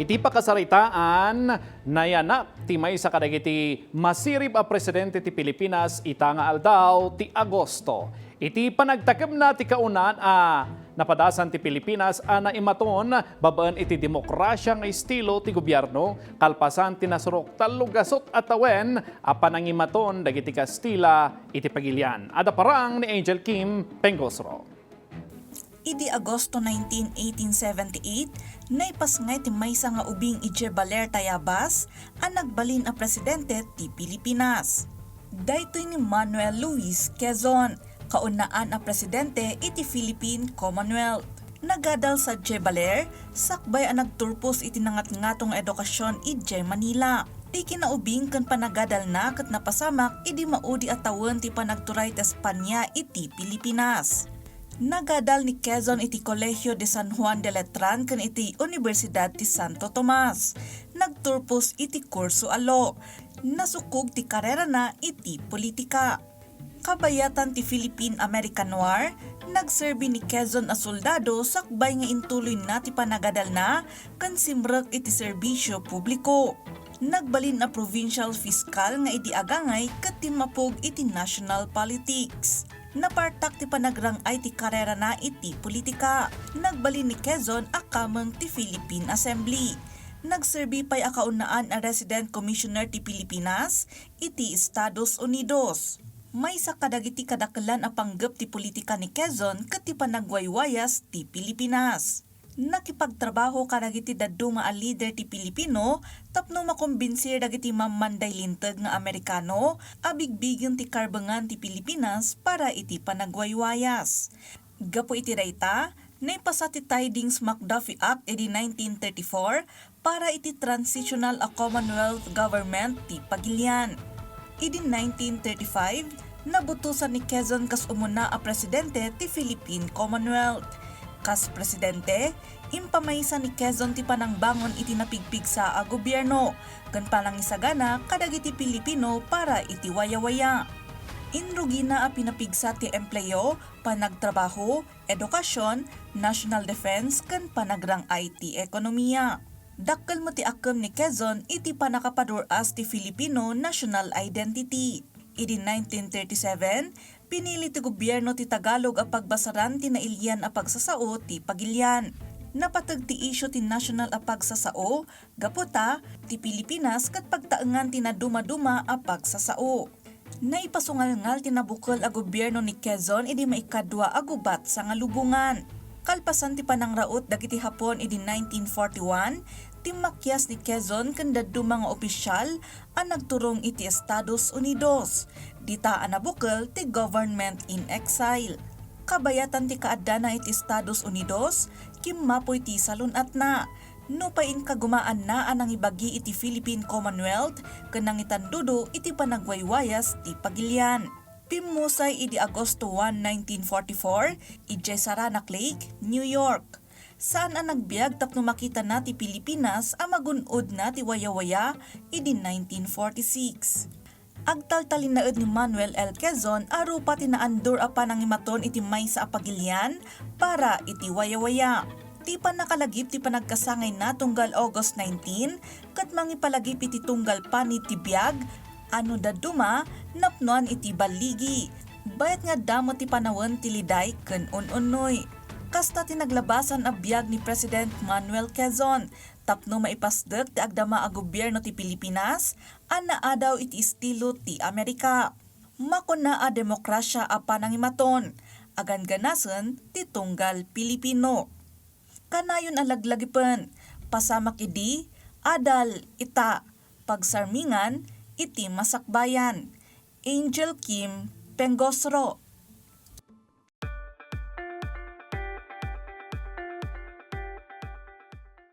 Iti pakasaritaan, Naiyanak, ti may sa kadagiti masirib a presidente ti Pilipinas, ita nga aldaw ti Agosto. Iti panagtakip na ti kaunan napadasan ti Pilipinas naimaton babaan iti demokrasya nga estilo ti gobyerno, kalpasan ti nasurok talugasot at tawen panangimaton dagiti Kastila iti pagilian. Ada parang ni Anjel Kim Pengosro. Idi Agosto 19, 1878, naipasngay ti maysa nga ubing ije baler tayabas ang nagbalin a presidente ti Pilipinas. Daytoy ni Manuel L. Quezon, kaunaan a presidente iti Philippine Commonwealth. Nagadal sa ije baler, sakbay ang nagturpos iti nangat-ngatong edukasyon ije Manila. Ti kinaubing kan panagadal na kat napasamak idi maudi at tawon ti panagturay ti Espanya iti Pilipinas. Nagadal ni Quezon iti Colegio de San Juan de Letran ken iti Universidad ti Santo Tomas. Nagturpos iti kurso a law. Nasukog ti karera na iti politika. Kabayatan ti Philippine American War, nagserbi ni Quezon a soldado sakbay nga intuloy na ti panagadal na kan simrek iti serbisyo publiko. Nagbalin na provincial fiscal nga iti agangay ket timapog iti national politics. Napartak ti panagrang ay ti karera na iti politika. Nagbalin ni Quezon akamang ti Philippine Assembly. Nagserbi pa'y akaunaan a Resident Commissioner ti Pilipinas iti Estados Unidos. May sa kadagiti kadakalan a panggap ti politika ni Quezon ket ti panagwaywayas ti Pilipinas. Nakipagtrabaho kadagiti daddo nga a leader ti Pilipino tapno makombinsir dagiti mamanday linteg nga Amerikano abigbigyan ti karbangan ti Pilipinas para iti panagwaywayas. Gapo iti dayta, naipasa ti Tidings McDuffie Act edi 1934 para iti transitional a Commonwealth government ti pagilian. Edi 1935, nabutusan ni Quezon kas umuna a presidente ti Philippine Commonwealth. Kas presidente, impamaysa ni Quezon ti panangbangon iti napigpig sa gobyerno, kan palangisagana kadagiti Pilipino para iti waya-waya. Inrugi na a pinapigsa ti empleyo, panagtrabaho, edukasyon, national defense, kan panagrang IT ekonomiya. Dakkel mo ti akam ni Quezon iti panakapaduras ti Filipino national identity. Idi 1937, pinili ti gobyerno ti Tagalog a pagbasaran ti nailyan a pagsasao ti pagilian. Napatag ti isyo ti national a pagsasao, gaputa ti Pilipinas kat pagtaengan ti naduma-duma a pagsasao. Naipasungal-ngal ti nabukol a gobyerno ni Quezon idi maikadwa a gubat sa nga lubungan. Kalpasan ti panangraot dagiti Hapon idi 1941, timakyas ni Quezon ken daddu mga opisyal ang nagturong iti Estados Unidos. Dita nabukol ti government in exile. Kabayatan ti kaadana iti Estados Unidos, kimmapoy ti salunat na. Nupain kagumaan na anang ibagi iti Philippine Commonwealth ken nangitandudo iti panagwaywayas ti pagilian. Pimusay idi Agosto 1, 1944, ije Saranac Lake, New York. Saan ang nagbiag tapno makita na ti Pilipinas ang magunod na ti waya-waya idi 1946. Agtaltalinaed ni Manuel L. Quezon arupa tinaandur a panangimaton iti maysa a pagilian para iti waya-waya. Ti panakalagip ti panagkasangay na tunggal August 19 ket mangipalagip iti tunggal pani ti biag ano daduma napnoan iti baligi. Bayat nga damo ti panawon ti liday ken un-unoy. Kasta tinaglabasan a biag ni President Manuel Quezon, tapno maipasdek ti agdama a gobyerno ti Pilipinas, anaa daw iti estilo ti Amerika. Makuna a demokrasya a panangimaton, agan ganasen ti tunggal Pilipino. Kanayon a laglagipen, pasamak idi, adal, ita, pagsarmingan, iti masakbayan. Anjel Kim Pengosro.